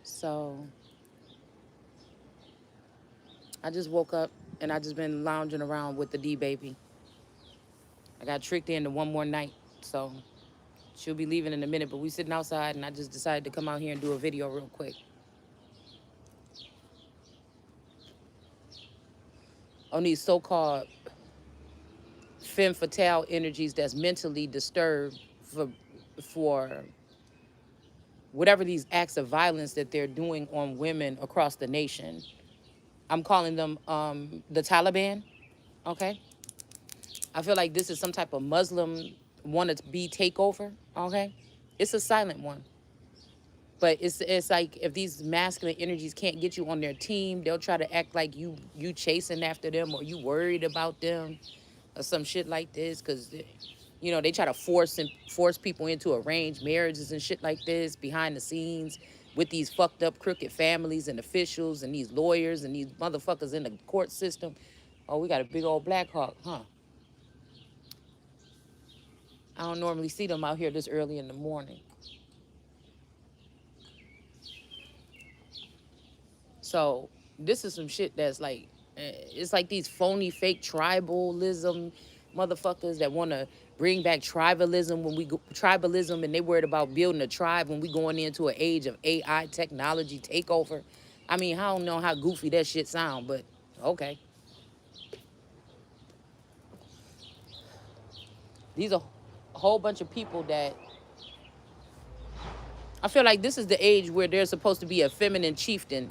So I just woke up and I just been lounging around with the D baby. I got tricked into one more night. So she'll be leaving in a minute, but we sitting outside and I just decided to come out here and do a video real quick on these so-called femme fatale energies that's mentally disturbed for whatever these acts of violence that they're doing on women across the nation. I'm calling them the Taliban. Okay, I feel like this is some type of Muslim want to be takeover. Okay, it's a silent one, but it's like if these masculine energies can't get you on their team, they'll try to act like you chasing after them or you worried about them or some shit like this, because they try to force people into arranged marriages and shit like this behind the scenes with these fucked up crooked families and officials and these lawyers and these motherfuckers in the court system. Oh, we got a big old Black Hawk, huh? I don't normally see them out here this early in the morning. So this is some shit that's like, it's like these phony fake tribalism motherfuckers that want to bring back tribalism when we go tribalism, and they worried about building a tribe when we going into an age of AI technology takeover. I mean, I don't know how goofy that shit sound, but okay. These are a whole bunch of people that I feel like this is the age where there's supposed to be a feminine chieftain.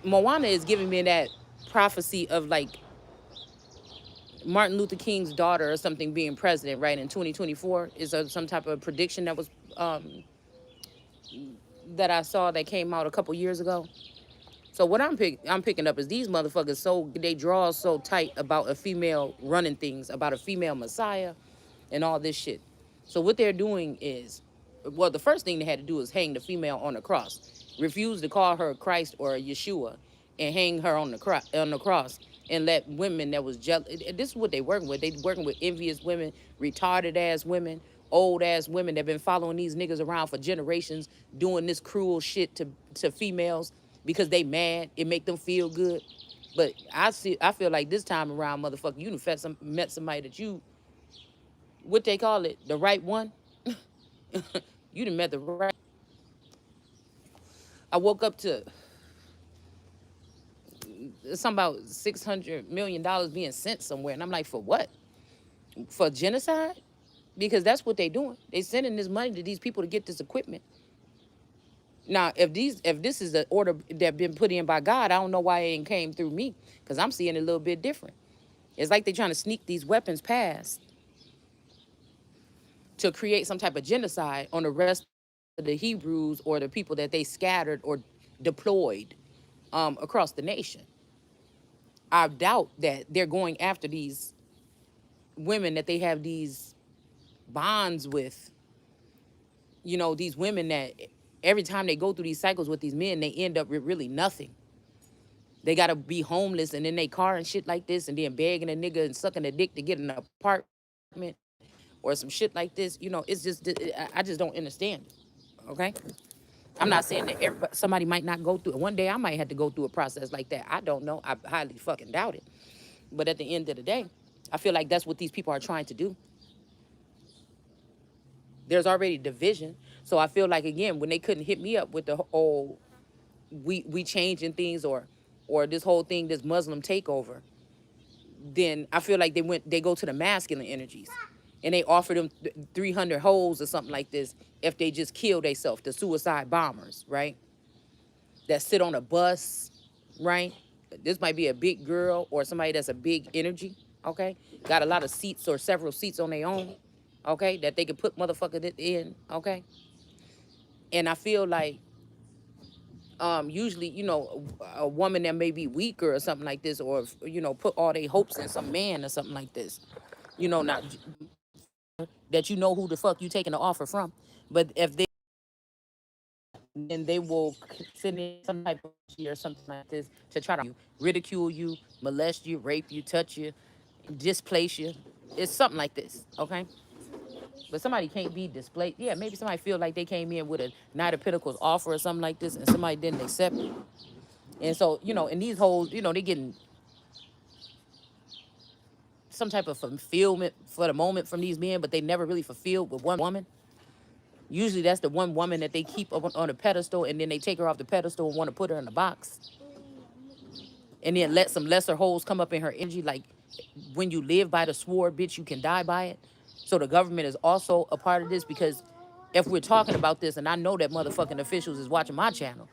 Moana is giving me that prophecy of like Martin Luther King's daughter or something being president, right, in 2024 is some type of prediction that was that I saw that came out a couple years ago. So what I'm picking up is these motherfuckers they draw so tight about a female running things, about a female messiah and all this shit. So what they're doing is, well, the first thing they had to do is hang the female on the cross, refuse to call her Christ or Yeshua, and hang her on the cross, and let women that was jealous. This is what they working with. They working with envious women, retarded ass women, old ass women that been following these niggas around for generations, doing this cruel shit to females because they mad. It make them feel good. But I feel like this time around, motherfucker, you done met somebody that you, what they call it, the right one. You done met the right. I woke up to something about $600 million being sent somewhere, and I'm like, for what? For genocide? Because that's what they doing. They sending this money to these people to get this equipment. Now, if this is the order that been put in by God, I don't know why it ain't came through me, because I'm seeing it a little bit different. It's like they trying to sneak these weapons past to create some type of genocide on the rest of the Hebrews or the people that they scattered or deployed across the nation. I doubt that they're going after these women that they have these bonds with. These women that every time they go through these cycles with these men, they end up with really nothing. They gotta be homeless and in their car and shit like this, and then begging a nigga and sucking a dick to get an apartment or some shit like this. It's just I just don't understand it. Okay, I'm not saying that somebody might not go through it. One day I might have to go through a process like that. I don't know. I highly fucking doubt it. But at the end of the day, I feel like that's what these people are trying to do. There's already division. So I feel like, again, when they couldn't hit me up with the whole we changing things or this whole thing, this Muslim takeover, then I feel like they go to the masculine energies and they offer them 300 holes or something like this if they just kill themselves, the suicide bombers, right? That sit on a bus, right? This might be a big girl or somebody that's a big energy, okay? Got a lot of seats or several seats on their own, okay? That they can put motherfuckers in, okay? And I feel like usually, a woman that may be weaker or something like this, or put all their hopes in some man or something like this, not that who the fuck you taking the offer from. But if they, then they will send in some type of or something like this to try to ridicule you, molest you, rape you, touch you, displace you. It's something like this, okay? But somebody can't be displayed. Yeah, maybe somebody feel like they came in with a Knight of Pentacles offer or something like this, and somebody didn't accept it. And so, and these hoes, they getting some type of fulfillment for the moment from these men, but they never really fulfilled with one woman. Usually that's the one woman that they keep up on a pedestal, and then they take her off the pedestal and want to put her in a box. And then let some lesser hoes come up in her energy. Like, when you live by the sword, bitch, you can die by it. So the government is also a part of this, because if we're talking about this, and I know that motherfucking officials is watching my channel,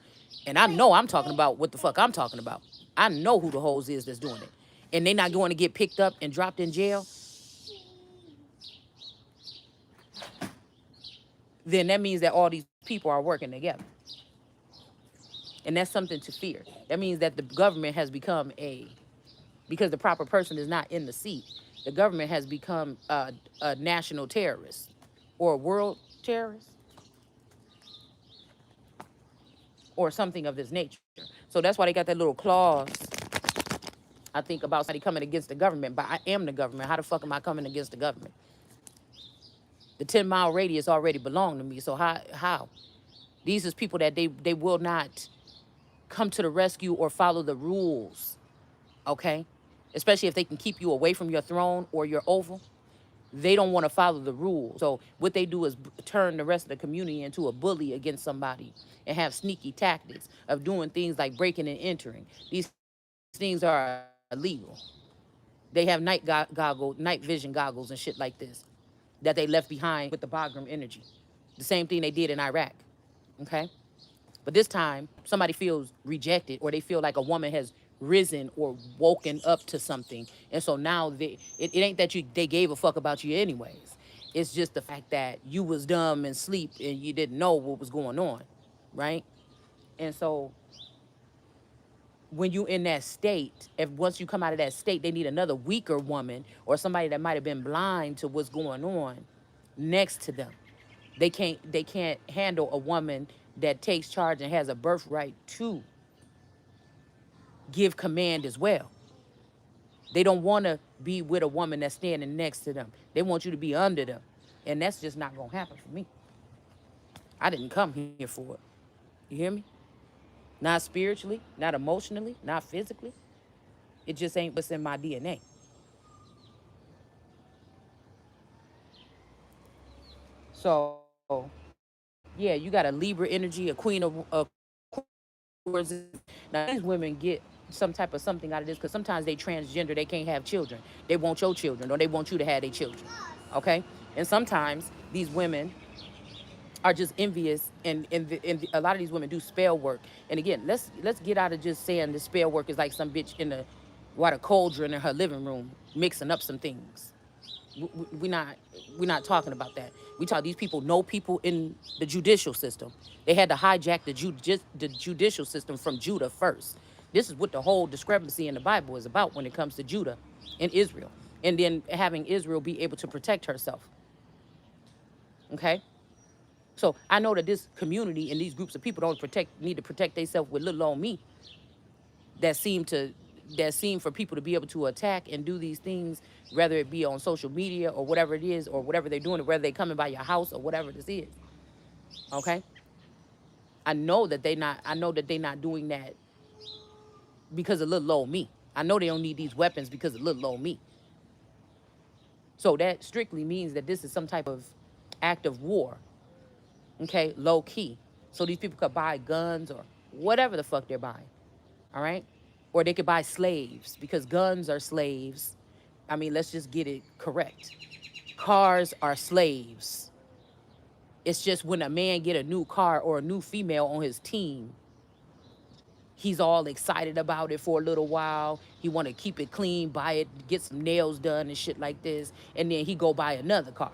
and I know I'm talking about what the fuck I'm talking about. I know who the hoes is that's doing it. And they not going to get picked up and dropped in jail, then that means that all these people are working together. And that's something to fear. That means that the government has become because the proper person is not in the seat, the government has become a national terrorist or a world terrorist or something of this nature. So that's why they got that little clause, I think, about somebody coming against the government. But I am the government. How the fuck am I coming against the government? The 10-mile radius already belonged to me. So how? These is people that they will not come to the rescue or follow the rules, okay? Especially if they can keep you away from your throne or your oval. They don't want to follow the rules. So what they do is turn the rest of the community into a bully against somebody and have sneaky tactics of doing things like breaking and entering. These things are illegal. They have night vision goggles and shit like this that they left behind with the Bagram energy. The same thing they did in Iraq, okay? But this time, somebody feels rejected, or they feel like a woman has risen or woken up to something. And so now it ain't that they gave a fuck about you anyways. It's just the fact that you was dumb and sleep and you didn't know what was going on, right? And so when you in that state, if once you come out of that state, they need another weaker woman or somebody that might have been blind to what's going on next to them. They can't handle a woman that takes charge and has a birthright to give command as well. They don't want to be with a woman that's standing next to them. They want you to be under them. And that's just not going to happen for me. I didn't come here for it. You hear me? Not spiritually, not emotionally, not physically. It just ain't what's in my DNA. So, yeah, you got a Libra energy, a queen of course. Now, these women get some type of something out of this because sometimes they transgender, they can't have children. They want your children or they want you to have their children. Okay? And sometimes these women are just envious, and a lot of these women do spell work. And again, let's get out of just saying the spell work is like some bitch in the water cauldron in her living room mixing up some things. we, not we're not talking about that. We talk these people know people in the judicial system. They had to hijack the judicial system from Judah first. This is what the whole discrepancy in the Bible is about when it comes to Judah and Israel, and then having Israel be able to protect herself. Okay, so I know that this community and these groups of people don't need to protect themselves with little old me that seem to that seem for people to be able to attack and do these things, whether it be on social media or whatever it is, or whatever they're doing, or whether they coming by your house or whatever this is. Okay, I know that they not doing that because of little old me. I know they don't need these weapons because of little old me. So that strictly means that this is some type of act of war. Okay, low key. So these people could buy guns or whatever the fuck they're buying. All right, or they could buy slaves because guns are slaves. I mean, let's just get it correct. Cars are slaves. It's just when a man get a new car or a new female on his team, he's all excited about it for a little while. He want to keep it clean, buy it, get some nails done and shit like this, and then he go buy another car.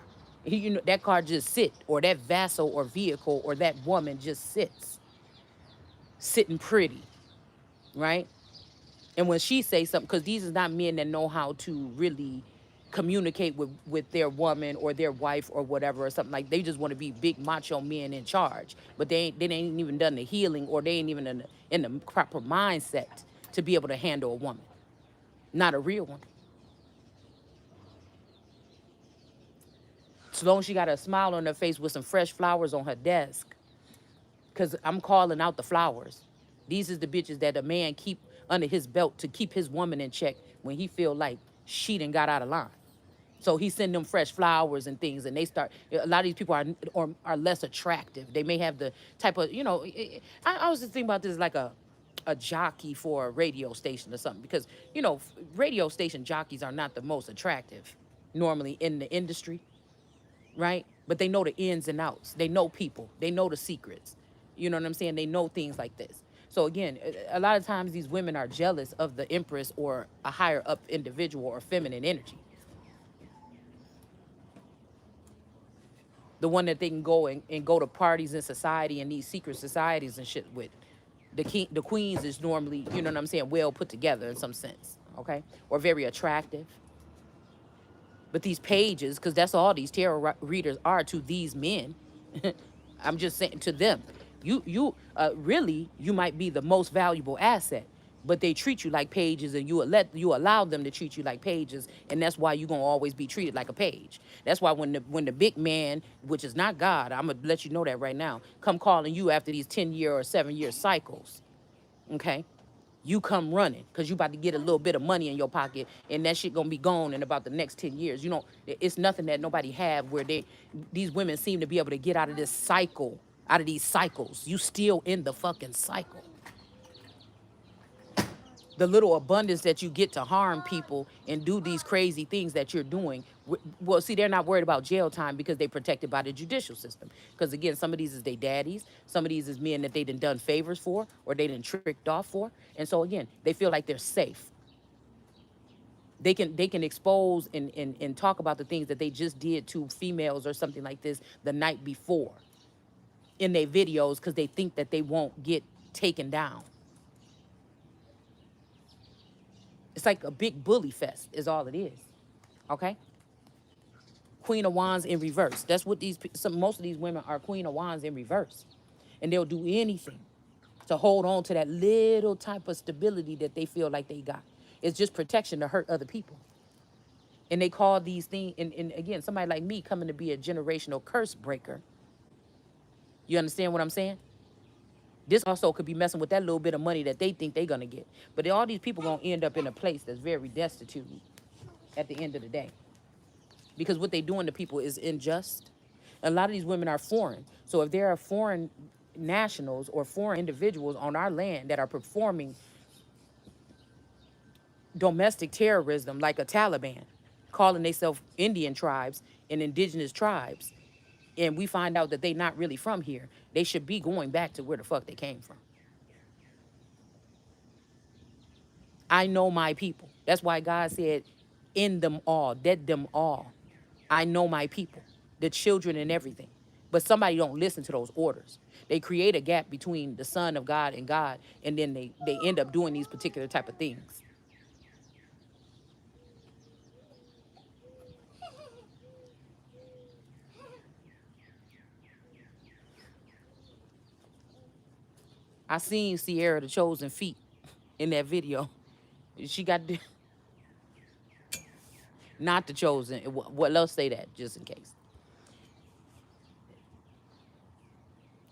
That car just sit, or that vessel or vehicle or that woman just sitting pretty, right? And when she say something, because these is not men that know how to really communicate with their woman or their wife or whatever or something, like they just want to be big macho men in charge, but they ain't even done the healing, or they ain't even in the proper mindset to be able to handle a woman, not a real one. As long as she got a smile on her face with some fresh flowers on her desk, because I'm calling out the flowers. These is the bitches that a man keep under his belt to keep his woman in check when he feel like she done got out of line. So he send them fresh flowers and things, and they start. A lot of these people are less attractive. They may have the type of I was just thinking about this like a jockey for a radio station or something, because radio station jockeys are not the most attractive normally in the industry, right? But they know the ins and outs. They know people. They know the secrets. You know what I'm saying? They know things like this. So again, a lot of times these women are jealous of the empress or a higher up individual or feminine energy, the one that they can go and go to parties in society and these secret societies and shit with. The queens is normally, you know what I'm saying, well put together in some sense, okay, or very attractive. But these pages, because that's all these tarot readers are to these men. I'm just saying to them, you really you might be the most valuable asset, but they treat you like pages, and you allow them to treat you like pages, and that's why you're gonna always be treated like a page. That's why when the big man, which is not God, I'm gonna let you know that right now, come calling you after these 10-year or 7-year cycles, okay? You come running because you about to get a little bit of money in your pocket, and that shit gonna be gone in about the next 10 years. You know, it's nothing that nobody have where these women seem to be able to get out of this cycle, out of these cycles. You still in the fucking cycle. The little abundance that you get to harm people and do these crazy things that you're doing. Well, see, they're not worried about jail time because they're protected by the judicial system. Because again, some of these is their daddies, some of these is men that they done favors for or they done tricked off for. And so again, they feel like they're safe. They can expose and talk about the things that they just did to females or something like this the night before in their videos because they think that they won't get taken down. It's like a big bully fest is all it is. Okay? Queen of Wands in reverse. That's what most of these women are, Queen of Wands in reverse. And they'll do anything to hold on to that little type of stability that they feel like they got. It's just protection to hurt other people. And they call these things, and again, somebody like me coming to be a generational curse breaker. You understand what I'm saying? This also could be messing with that little bit of money that they think they're going to get. But all these people going to end up in a place that's very destitute at the end of the day. Because what they doing to people is unjust. A lot of these women are foreign. So if there are foreign nationals or foreign individuals on our land that are performing domestic terrorism like a Taliban, calling themselves Indian tribes and indigenous tribes, and we find out that they not really from here, they should be going back to where the fuck they came from. I know my people. That's why God said, in them all, dead them all. I know my people, the children and everything. But somebody don't listen to those orders. They create a gap between the son of God, and then they end up doing these particular type of things. I seen Sierra the Chosen Feet in that video. She got not the chosen. Well, let's say that just in case.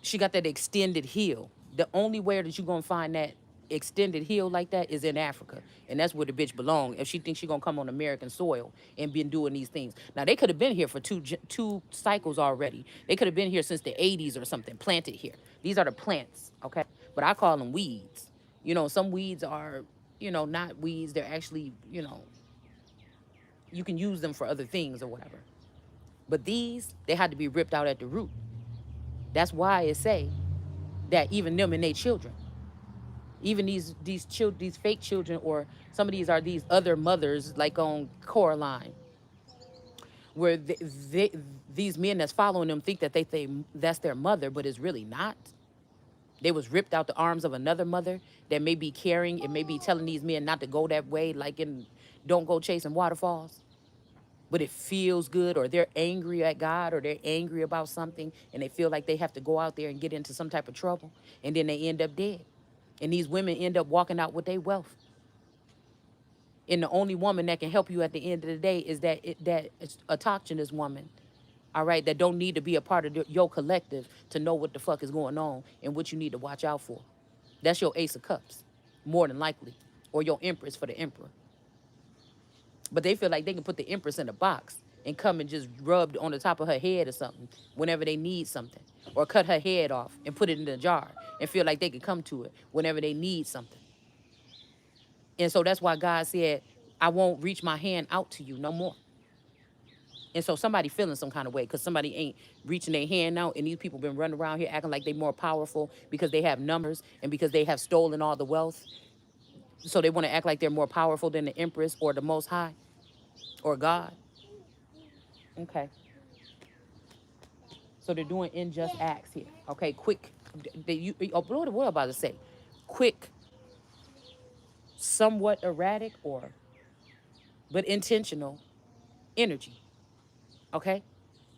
She got that extended heel. The only way that you're gonna find that extended heel like that is in Africa, and that's where the bitch belong. If she thinks she gonna come on American soil and been doing these things, now they could have been here for two cycles already. They could have been here since the 80s or something, planted here. These are the plants, okay? But I call them weeds. You know, some weeds are, not weeds. They're actually, you can use them for other things or whatever. But these, they had to be ripped out at the root. That's why it say that even them and their children, even these fake children, or some of these are these other mothers, like on Coraline, where these men that's following them think that they that's their mother, but it's really not. They was ripped out the arms of another mother that may be caring and may be telling these men not to go that way, like in Don't Go Chasing Waterfalls. But it feels good, or they're angry at God, or they're angry about something, and they feel like they have to go out there and get into some type of trouble, and then they end up dead. And these women end up walking out with their wealth. And the only woman that can help you at the end of the day is that autochthonous woman all right, that don't need to be a part of your collective to know what the fuck is going on and what you need to watch out for. That's your Ace of Cups, more than likely, or your Empress for the Emperor. But they feel like they can put the Empress in a box and come and just rub on the top of her head or something whenever they need something, or cut her head off and put it in a jar and feel like they can come to it whenever they need something. And so that's why God said, I won't reach my hand out to you no more. And so somebody feeling some kind of way because somebody ain't reaching their hand out, and these people been running around here acting like they more powerful because they have numbers and because they have stolen all the wealth. So they want to act like they're more powerful than the Empress or the Most High or God. Okay. So they're doing unjust acts here. Okay, quick. What am I about to say? Quick, somewhat erratic, but intentional energy. Okay.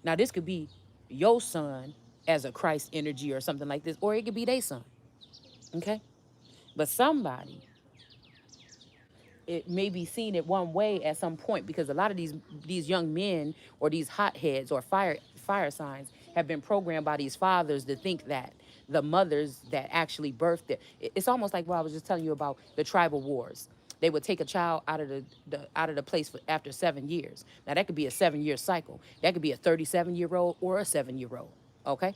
Now this could be your son as a Christ energy or something like this, or it could be their son. Okay. But somebody, it may be seen it one way at some point, because a lot of these young men or these hotheads or fire signs have been programmed by these fathers to think that the mothers that actually birthed it. It's almost like what I was just telling you about the tribal wars. They would take a child out of the place after 7 years. Now that could be a 7 year cycle. That could be a 37-year-old or a 7-year-old. Okay,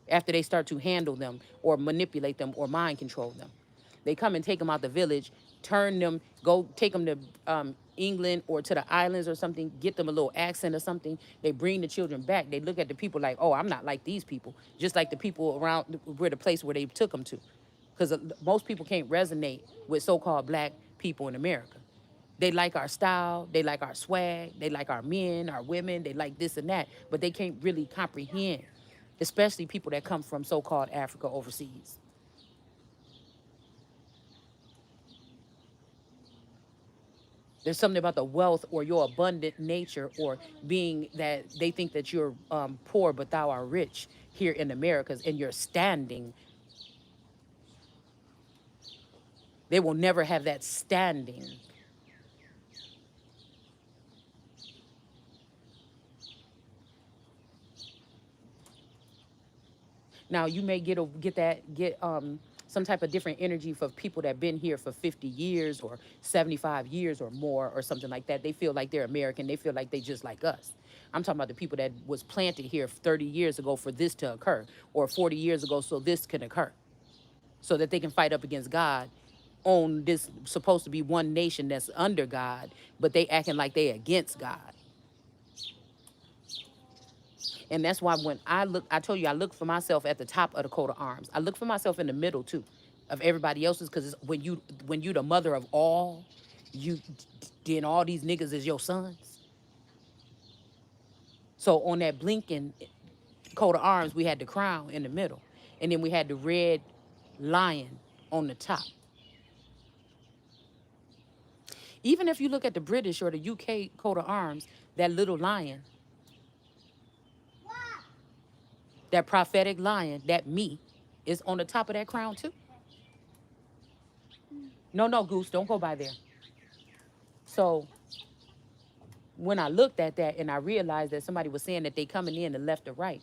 after they start to handle them or manipulate them or mind control them. They come and take them out the village, turn them, go take them to England or to the islands or something, get them a little accent or something. They bring the children back. They look at the people like, oh, I'm not like these people, just like the people around where the place where they took them to. Because most people can't resonate with so-called black people in America. They like our style, they like our swag, they like our men, our women, they like this and that, but they can't really comprehend, especially people that come from so-called Africa overseas. There's something about the wealth or your abundant nature, or being that they think that you're poor but thou art rich here in Americas, and you're standing. They will never have that standing. Now you may get some type of different energy for people that been here for 50 years or 75 years or more or something like that. They feel like they're American. They feel like they just like us. I'm talking about the people that was planted here 30 years ago for this to occur, or 40 years ago so this can occur, so that they can fight up against God on this supposed to be one nation that's under God, but they acting like they against God. And that's why when I told you I look for myself at the top of the coat of arms. I look for myself in the middle too, of everybody else's, because when you the mother of all, you then all these niggas is your sons. So on that blinking coat of arms, we had the crown in the middle, and then we had the red lion on the top. Even if you look at the British or the UK coat of arms, that little lion, that prophetic lion, that me, is on the top of that crown too. No, no, Goose, don't go by there. So when I looked at that and I realized that somebody was saying that they coming in the left or right,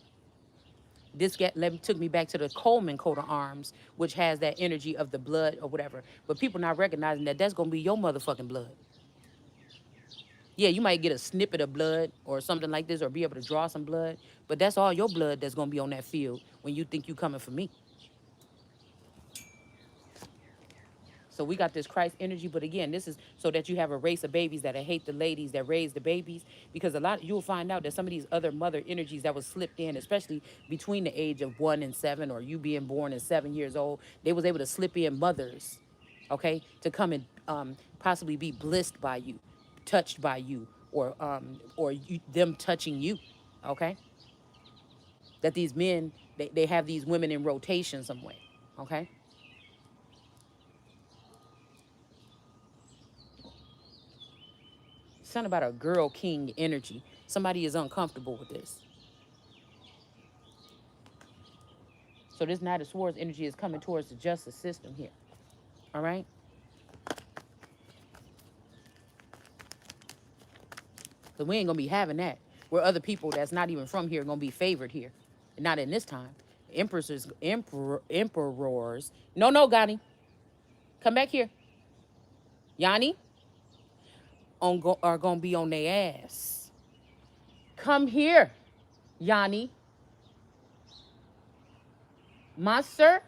took me back to the Coleman coat of arms, which has that energy of the blood or whatever. But people not recognizing that that's gonna be your motherfucking blood. Yeah, you might get a snippet of blood or something like this, or be able to draw some blood, but that's all your blood that's gonna be on that field when you think you coming for me. So we got this Christ energy, but again, this is so that you have a race of babies that hate the ladies that raise the babies, because a lot you'll find out that some of these other mother energies that was slipped in, especially between the age of 1 and 7, or you being born at 7 years old, they was able to slip in mothers, okay, to come and possibly be blissed by you, touched by you, or them touching you, okay. That these men they have these women in rotation some way, okay. Something about a girl king energy. Somebody is uncomfortable with this. So this Knight of Swords energy is coming towards the justice system here. All right? Because we ain't going to be having that. where other people that's not even from here gonna be favored here. Not in this time. Emperors. No, no, Gani. Come back here. Yanni are gonna be on their ass. Come here, Yanni. Monster.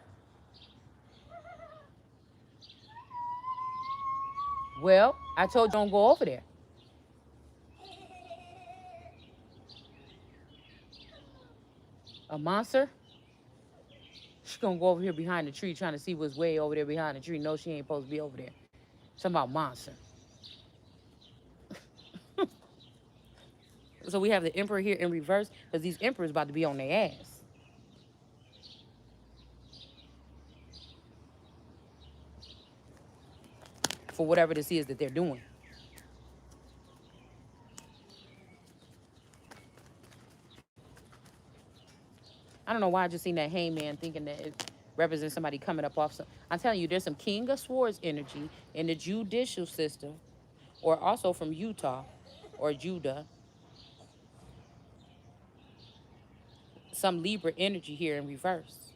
Well, I told you don't go over there. A monster? She gonna go over here behind the tree trying to see what's way over there behind the tree. No, she ain't supposed to be over there. Something about monster. So we have the emperor here in reverse because these emperors about to be on their ass for whatever this is that they're doing. I don't know why I just seen that hangman thinking that it represents somebody coming up off some. I'm telling you, there's some King of Swords energy in the judicial system, or also from Utah or Judah. Some Libra energy here in reverse.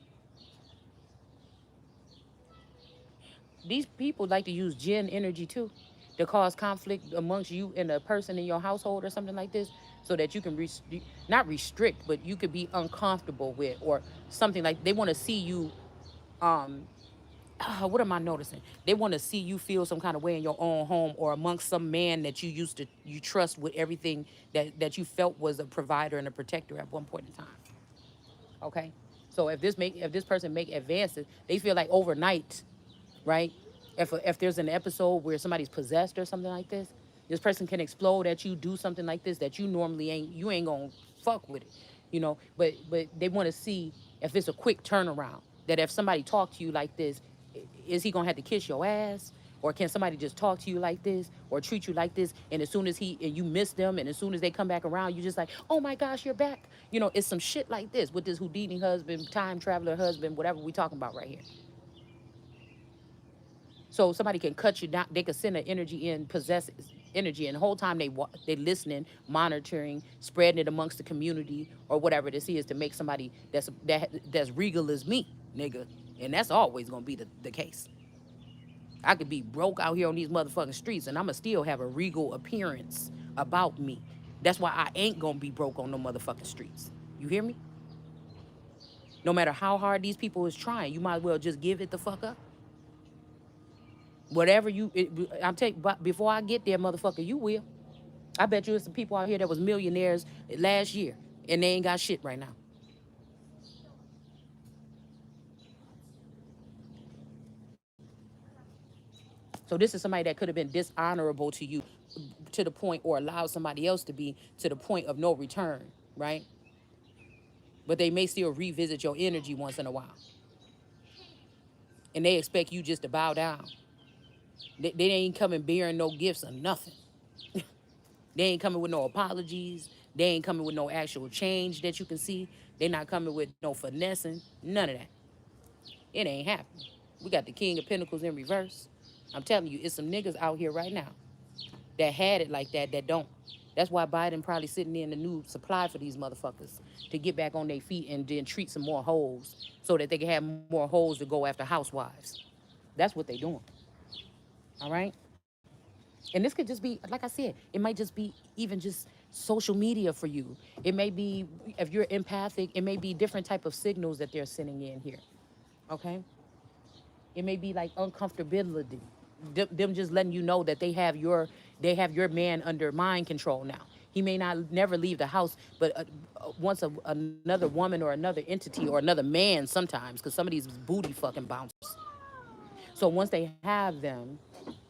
These people like to use Jinn energy too to cause conflict amongst you and a person in your household or something like this, so that you can not restrict, but you could be uncomfortable with, or something like they want to see you. Um, what am I noticing? They want to see you feel some kind of way in your own home or amongst some man that you trust with everything that you felt was a provider and a protector at one point in time. Okay, so if this person make advances, they feel like overnight, right? If there's an episode where somebody's possessed or something like this person can explode at you, do something like this that you normally ain't gonna fuck with it, But they want to see if it's a quick turnaround. That if somebody talk to you like this, is he gonna have to kiss your ass? Or can somebody just talk to you like this or treat you like this? And as soon as you miss them, and as soon as they come back around, you just like, oh my gosh, you're back. It's some shit like this with this Houdini husband, time traveler husband, whatever we talking about right here. So somebody can cut you down. They could send an energy in, possess energy, and the whole time they listening, monitoring, spreading it amongst the community or whatever this is to make somebody that's regal as me, nigga. And that's always gonna be the case. I could be broke out here on these motherfucking streets, and I'ma still have a regal appearance about me. That's why I ain't gonna be broke on no motherfucking streets. You hear me? No matter how hard these people is trying, you might as well just give it the fuck up. Whatever I'm telling you, but before I get there, motherfucker, you will. I bet you there's some people out here that was millionaires last year and they ain't got shit right now. So this is somebody that could have been dishonorable to you to the point, or allowed somebody else to be to the point of no return, right? But they may still revisit your energy once in a while. And they expect you just to bow down. They ain't coming bearing no gifts or nothing. They ain't coming with no apologies. They ain't coming with no actual change that you can see. They not coming with no finessing. None of that. It ain't happening. We got the King of Pentacles in reverse. I'm telling you, it's some niggas out here right now that had it like that don't. That's why Biden probably sitting in the new supply for these motherfuckers to get back on their feet and then treat some more hoes so that they can have more hoes to go after housewives. That's what they doing. All right? And this could just be, like I said, it might just be even just social media for you. It may be, if you're empathic, it may be different type of signals that they're sending in here. Okay? It may be like uncomfortability. Them just letting you know that they have your man under mind control now. He may not never leave the house, but once another woman or another entity or another man sometimes, because some of these booty fucking bouncers. So once they have them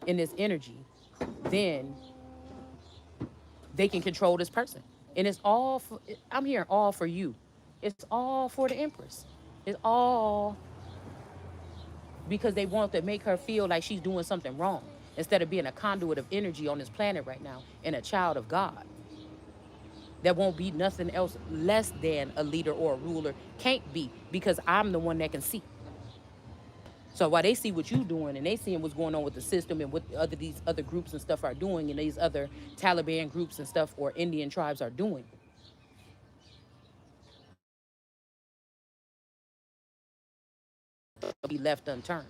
in this energy, then they can control this person. And it's all for, I'm hearing all for you. It's all for the Empress. It's all because they want to make her feel like she's doing something wrong instead of being a conduit of energy on this planet right now and a child of God. That won't be nothing else less than a leader or a ruler. Can't be, because I'm the one that can see. So while they see what you doing and they seeing what's going on with the system and what these other groups and stuff are doing, and these other Taliban groups and stuff or Indian tribes are doing, left unturned.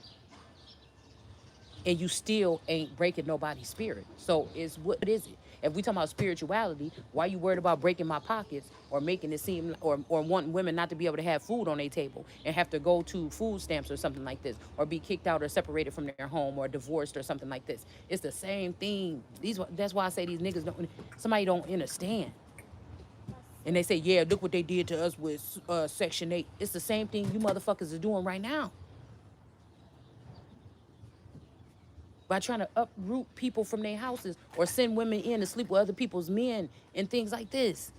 And you still ain't breaking nobody's spirit. So it's what is it? If we talking about spirituality, why you worried about breaking my pockets or making it seem or wanting women not to be able to have food on their table and have to go to food stamps or something like this, or be kicked out or separated from their home or divorced or something like this? It's the same thing. That's why I say these niggas don't. Somebody don't understand. And they say, yeah, look what they did to us with Section 8. It's the same thing you motherfuckers are doing right now. By trying to uproot people from their houses or send women in to sleep with other people's men and things like this.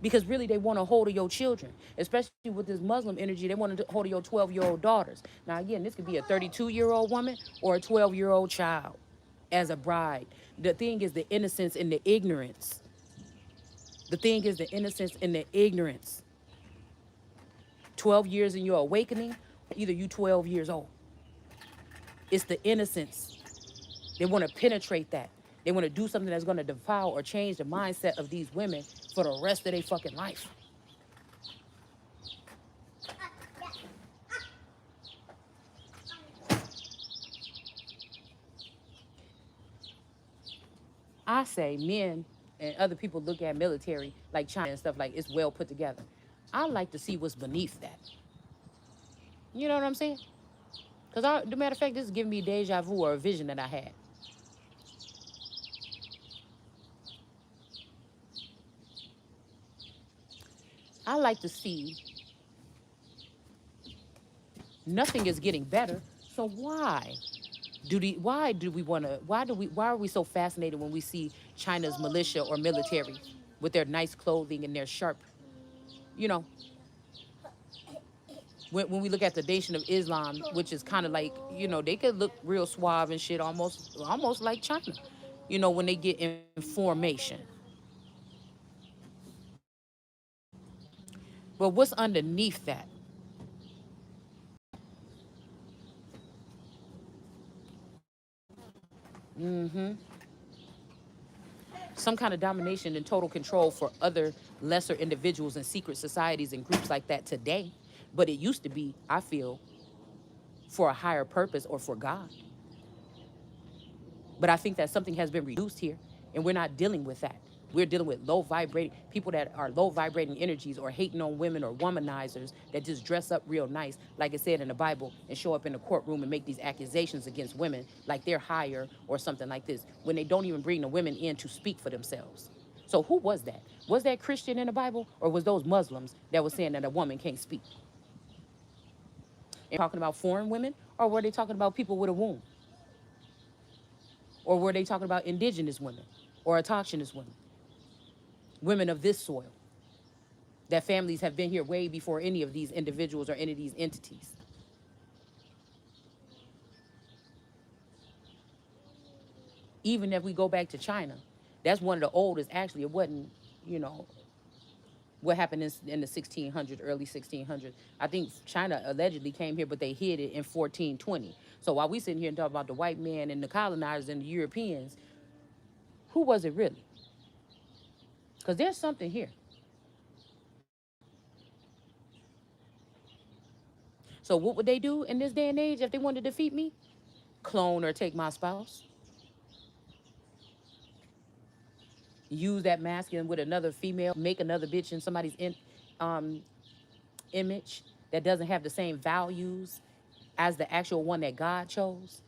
Because really they want a hold of your children, especially with this Muslim energy. They want to hold of your 12-year-old daughters. Now, again, this could be a 32-year-old woman or a 12-year-old child as a bride. The thing is the innocence and the ignorance. The thing is the innocence and the ignorance. 12 years in your awakening, either you 12 years old. It's the innocence. They want to penetrate that. They want to do something that's going to defile or change the mindset of these women for the rest of their fucking life. I say men and other people look at military like China and stuff like it's well put together. I like to see what's beneath that. You know what I'm saying? Because the matter of fact, this is giving me deja vu or a vision that I had. I like to see nothing is getting better. So why are we so fascinated when we see China's militia or military with their nice clothing and their sharp, you know, when we look at the Nation of Islam, which is kind of like, they could look real suave and shit, almost like China, when they get in formation. But what's underneath that? Some kind of domination and total control for other lesser individuals and secret societies and groups like that today. But it used to be, I feel, for a higher purpose or for God. But I think that something has been reduced here, and we're not dealing with that. We're dealing with low vibrating people that are low vibrating energies or hating on women or womanizers that just dress up real nice, like it said in the Bible, and show up in the courtroom and make these accusations against women like they're higher or something like this, when they don't even bring the women in to speak for themselves. So who was that? Was that Christian in the Bible, or was those Muslims that was saying that a woman can't speak? And talking about foreign women, or were they talking about people with a womb? Or were they talking about indigenous women or autochthonous women? Women of this soil. That families have been here way before any of these individuals or any of these entities. Even if we go back to China, that's one of the oldest, actually, it wasn't, you know, what happened in the 1600s, early 1600s. I think China allegedly came here, but they hid it in 1420. So while we sitting here and talk about the white man and the colonizers and the Europeans, who was it really? Because there's something here. So what would they do in this day and age if they wanted to defeat me? Clone or take my spouse? Use that masculine with another female? Make another bitch in somebody's um, image that doesn't have the same values as the actual one that God chose?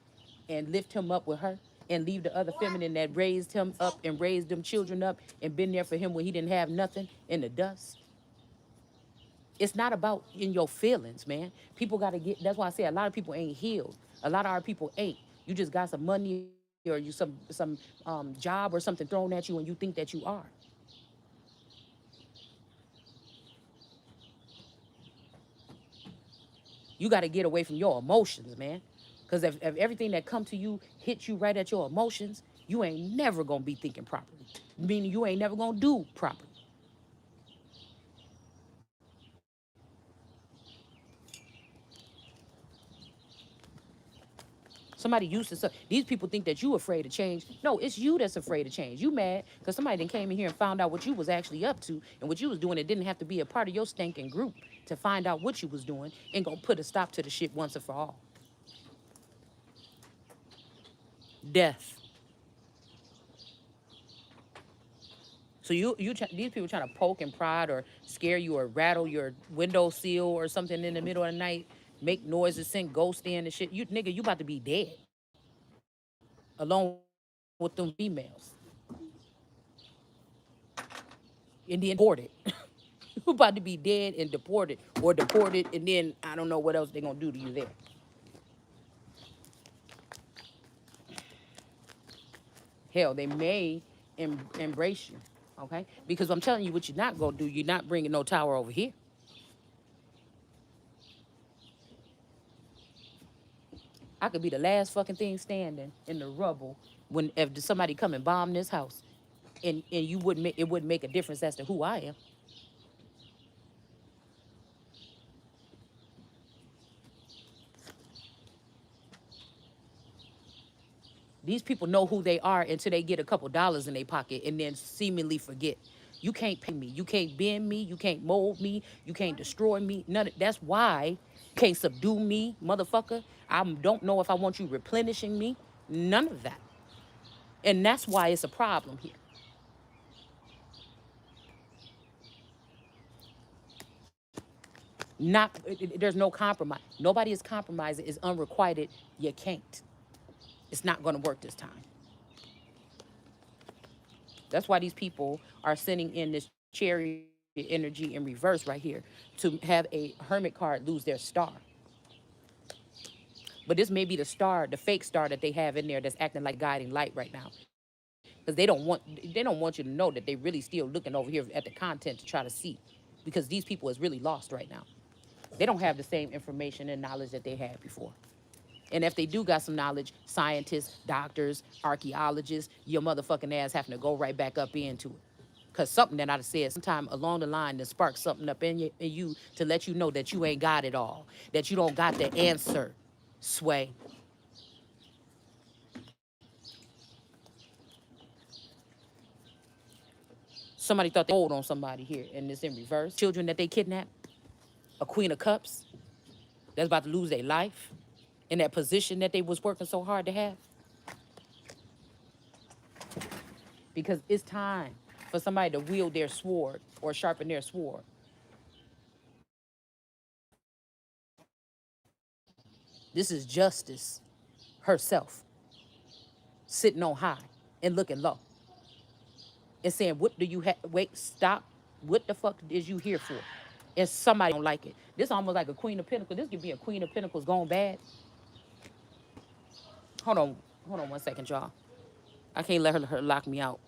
And lift him up with her? And leave the other feminine that raised him up and raised them children up and been there for him when he didn't have nothing in the dust? It's not about in your feelings, man. People got to get, that's why I say a lot of people ain't healed. A lot of our people ain't. You just got some money or you some job or something thrown at you and you think that you are. You got to get away from your emotions, man. Because if everything that come to you hits you right at your emotions, you ain't never going to be thinking properly. Meaning you ain't never going to do properly. Somebody used to, these people think that you afraid of change. No, it's you that's afraid of change. You mad because somebody then came in here and found out what you was actually up to and what you was doing. It didn't have to be a part of your stinking group to find out what you was doing and gonna put a stop to the shit once and for all. Death. So these people trying to poke and prod or scare you or rattle your window sill or something in the middle of the night, make noises, send ghosts in and shit. You nigga, you about to be dead along with them females and then deported. You about to be dead and deported or deported, and then I don't know what else they're gonna do to you there. Hell, they may embrace you, okay? Because I'm telling you what you're not gonna do. You're not bringing no tower over here. I could be the last fucking thing standing in the rubble when if somebody come and bomb this house, and you wouldn't make it wouldn't make a difference as to who I am. These people know who they are until they get a couple dollars in their pocket and then seemingly forget. You can't pay me. You can't bend me. You can't mold me. You can't destroy me. That's why you can't subdue me, motherfucker. I don't know if I want you replenishing me. None of that. And that's why it's a problem here. There's no compromise. Nobody is compromising. It's unrequited. You can't. It's not going to work this time. That's why these people are sending in this chariot energy in reverse right here to have a hermit card lose their star. But this may be the star, the fake star that they have in there that's acting like guiding light right now. Because they don't want you to know that they really still looking over here at the content to try to see. Because these people is really lost right now. They don't have the same information and knowledge that they had before. And if they do got some knowledge, scientists, doctors, archaeologists, your motherfucking ass having to go right back up into it. Because something that I'd have said sometime along the line to spark something up in you to let you know that you ain't got it all, that you don't got the answer, sway. Somebody thought they hold on somebody here, and it's in reverse. Children that they kidnapped, a queen of cups that's about to lose their life in that position that they was working so hard to have. Because it's time for somebody to wield their sword or sharpen their sword. This is justice herself, sitting on high and looking low and saying, what do you have? Wait, stop. What the fuck is you here for? And somebody don't like it. This almost like a Queen of Pentacles. This could be a Queen of Pentacles gone bad. Hold on 1 second, y'all. I can't let her lock me out.